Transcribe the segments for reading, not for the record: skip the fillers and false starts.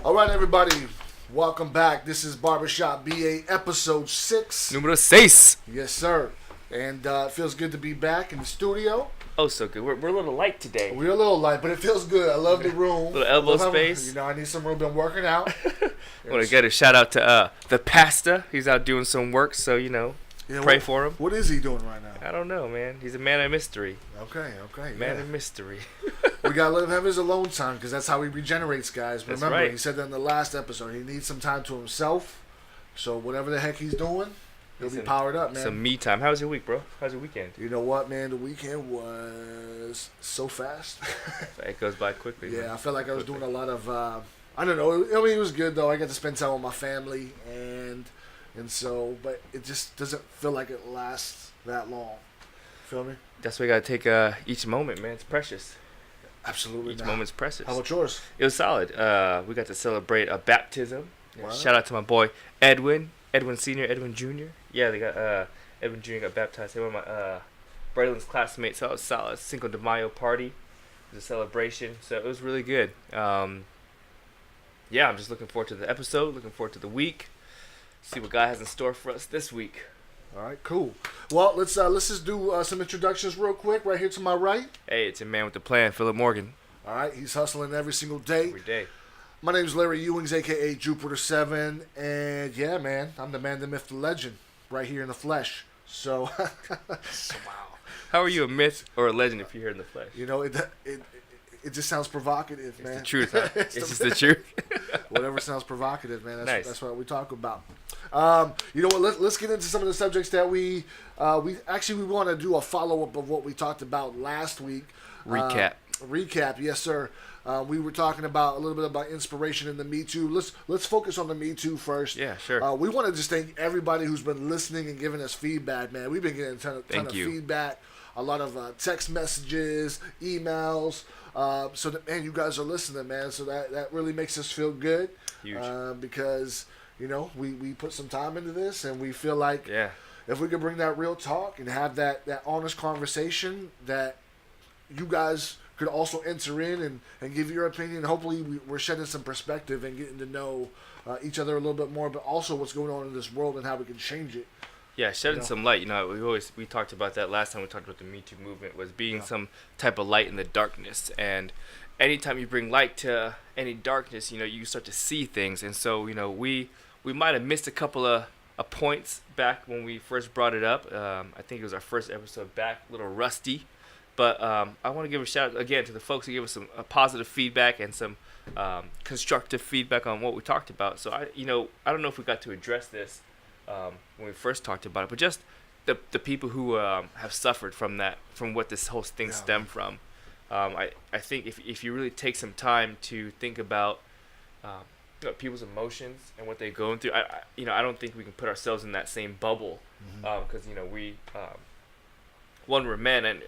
All right, everybody, welcome back. This is Barbershop BA episode 6. Número 6. Yes, sir. And it feels good to be back in the studio. Oh, so good. We're a little light today. We're a little light, but it feels good. I love the room. Little elbow space. I need some room. Been working out. I want to get a shout out to the pastor. He's out doing some work, so pray for him. What is he doing right now? I don't know, man. He's a man of mystery. Okay. Man of mystery. We gotta let him have his alone time because that's how he regenerates, guys. That's Remember, right. He said that in the last episode. He needs some time to himself. So whatever the heck he's doing, he'll be powered up, man. Some me time. How was your week, bro? How's your weekend? You know what, man? The weekend was so fast. It goes by quickly. Yeah, man. I felt like I was doing a lot of. I don't know. I mean, it was good though. I got to spend time with my family, and so, but it just doesn't feel like it lasts that long. Feel me? That's why you gotta take each moment, man. It's precious. Absolutely. Each moment's precious. How about yours? It was solid. We got to celebrate a baptism. Wow. Shout out to my boy Edwin Senior, Edwin Junior. Yeah, they got Edwin Junior got baptized. They were my Braylon's classmates. So it was solid. Cinco de Mayo party. It was a celebration. So it was really good. Yeah, I'm just looking forward to the episode. Looking forward to the week. See what God has in store for us this week. All right, cool. Well, let's just do some introductions real quick. Right here to my right. Hey, it's a man with a plan, Philip Morgan. All right, he's hustling every single day. Every day. My name's Larry Ewings, a.k.a. Jupiter 7. And yeah, man, I'm the man, the myth, the legend, right here in the flesh. So, wow. How are you, a myth or a legend if you're here in the flesh? You know, it just sounds provocative, man. It's the truth, huh? It's just the truth. Whatever sounds provocative, man. That's what we talk about. You know what? Let's get into some of the subjects that we want to do a follow-up of what we talked about last week. Recap, yes, sir. We were talking about a little bit about inspiration in the Me Too. Let's focus on the Me Too first. Yeah, sure. We want to just thank everybody who's been listening and giving us feedback, man. We've been getting a ton of feedback, a lot of text messages, emails. So that, man, you guys are listening, man. So that really makes us feel good. Huge. Because we put some time into this, and we feel like if we could bring that real talk and have that honest conversation, that you guys could also enter in and give your opinion. Hopefully we're shedding some perspective and getting to know each other a little bit more, but also what's going on in this world and how we can change it. Yeah, shedding some light. We talked about that last time we talked about the Me Too movement, was being some type of light in the darkness. And anytime you bring light to any darkness, you start to see things. And so, we might have missed a couple of points back when we first brought it up. I think it was our first episode back, a little rusty. But I want to give a shout out again to the folks who gave us some positive feedback and some constructive feedback on what we talked about. So I don't know if we got to address this when we first talked about it, but just the people who have suffered from what this whole thing stemmed from. I think if you really take some time to think about people's emotions and what they're going through, I don't think we can put ourselves in that same bubble, because we're men, and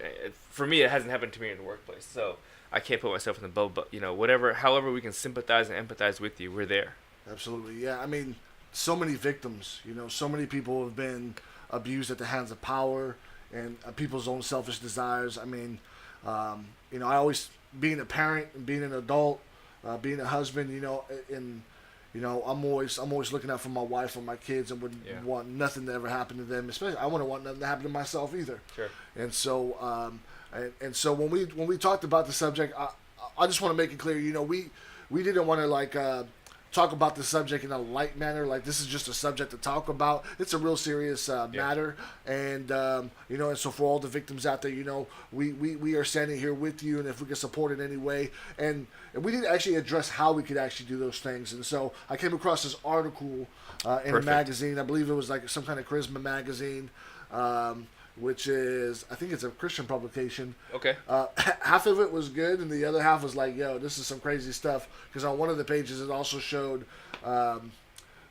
for me it hasn't happened to me in the workplace, so I can't put myself in the bubble. But however we can sympathize and empathize with you, we're there. Absolutely, yeah. I mean, so many victims, so many people have been abused at the hands of power and people's own selfish desires. I mean, I always, being a parent and being an adult, being a husband, I'm always looking out for my wife or my kids, and wouldn't want nothing to ever happen to them. Especially, I wouldn't want nothing to happen to myself either. Sure. And so, so when we talked about the subject, I just want to make it clear, we didn't want to talk about the subject in a light manner. Like, this is just a subject to talk about. It's a real serious matter, and and so for all the victims out there, we are standing here with you, and if we can support in any way, and we didn't actually address how we could actually do those things. And so I came across this article in a magazine. I believe it was like some kind of charisma magazine, which is, I think it's a Christian publication. Okay. Half of it was good, and the other half was like, yo, this is some crazy stuff. Because on one of the pages, it also showed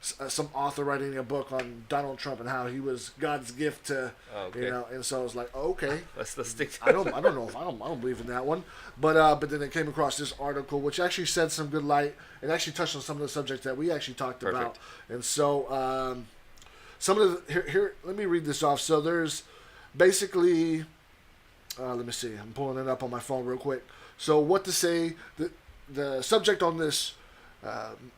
some author writing a book on Donald Trump and how he was God's gift to, and so I was like, okay. Let's stick to I don't know if I don't believe in that one. But then I came across this article, which actually shed some good light and actually touched on some of the subjects that we actually talked about. And so, some of the, here, let me read this off. So there's, basically, let me see. I'm pulling it up on my phone real quick. So what to say? The subject on this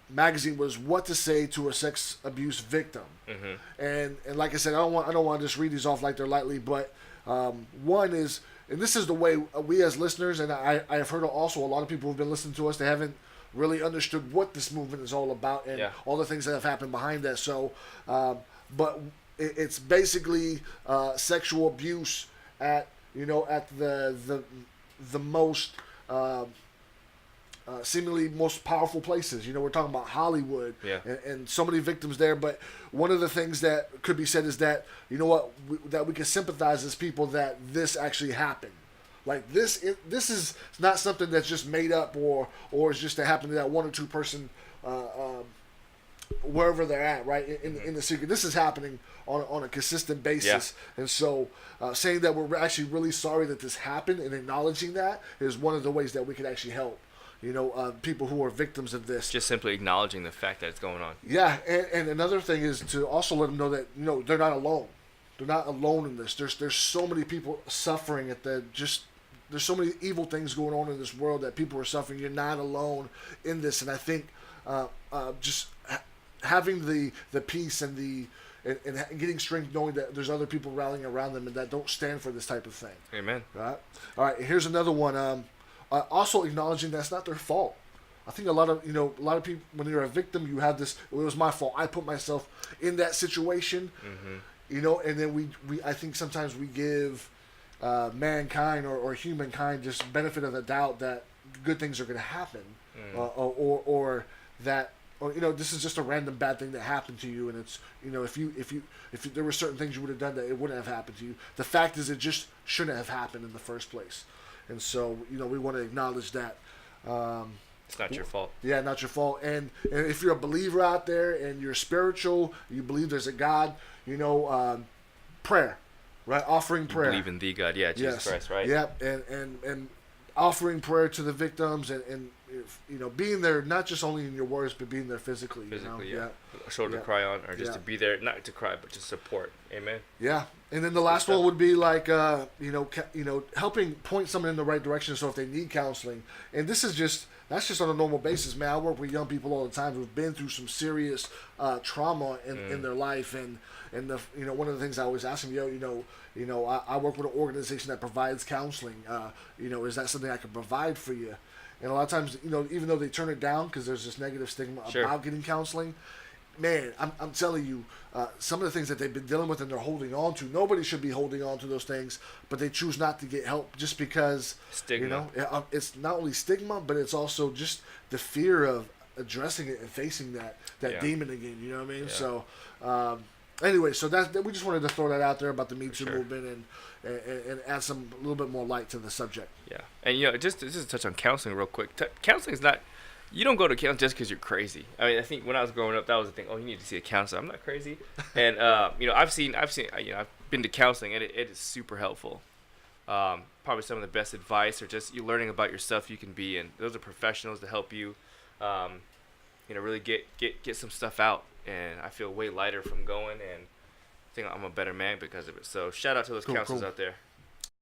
magazine was what to say to a sex abuse victim. Mm-hmm. And like I said, I don't want to just read these off like they're lightly, but one is, and this is the way we as listeners, and I have heard also a lot of people who've been listening to us, they haven't really understood what this movement is all about and all the things that have happened behind that. So, but it's basically sexual abuse at the most seemingly most powerful places. We're talking about Hollywood and so many victims there. But one of the things that could be said is that, that we can sympathize as people that this actually happened. Like this is not something that's just made up or is just to happen to that one or two person wherever they're at, right, in the secret. This is happening on a consistent basis. And so saying that we're actually really sorry that this happened and acknowledging that is one of the ways that we can actually help people who are victims of this. Just simply acknowledging the fact that it's going on. Yeah, and another thing is to also let them know that they're not alone. They're not alone in this. There's so many people suffering there's so many evil things going on in this world that people are suffering. You're not alone in this, and I think just having the peace and getting strength, knowing that there's other people rallying around them and that don't stand for this type of thing. Amen. Right. All right. Here's another one. Also acknowledging that's not their fault. I think a lot of people, when you're a victim, you have this. Well, it was my fault. I put myself in that situation. Mm-hmm. And then I think sometimes we give mankind or humankind just benefit of the doubt that good things are going to happen, or that. Or this is just a random bad thing that happened to you, and it's if there were certain things you would have done that it wouldn't have happened to you. The fact is, it just shouldn't have happened in the first place, and so we want to acknowledge that. It's not your fault. Yeah, not your fault. And if you're a believer out there and you're spiritual, you believe there's a God, prayer, right? Offering prayer. You believe in the God, Jesus Christ, right? Yep, and offering prayer to the victims and being there not just only in your words but being there physically. A shoulder to cry on, or just to be there, not to cry but to support. Amen. Yeah. And then the last one would be like helping point someone in the right direction. So if they need counseling, and that's just on a normal basis, man. I work with young people all the time who've been through some serious trauma in their life, and one of the things I always ask them, I work with an organization that provides counseling. Is that something I can provide for you? And a lot of times, even though they turn it down because there's this negative stigma about getting counseling, man, I'm telling you, some of the things that they've been dealing with and they're holding on to, nobody should be holding on to those things, but they choose not to get help just because, stigma. It's not only stigma, but it's also just the fear of addressing it and facing that demon again, you know what I mean? Yeah. So, anyway, so we just wanted to throw that out there about the Me Too movement and add a little bit more light to the subject. Yeah, and just to touch on counseling real quick. Counseling is not. You don't go to counseling just because you're crazy. I mean, I think when I was growing up, that was the thing. Oh, you need to see a counselor. I'm not crazy, and I've been to counseling, and it is super helpful. Probably some of the best advice, or just you learning about yourself you can be, and those are professionals to help you, really get some stuff out. And I feel way lighter from going, and I think I'm a better man because of it. So shout out to those counselors out there.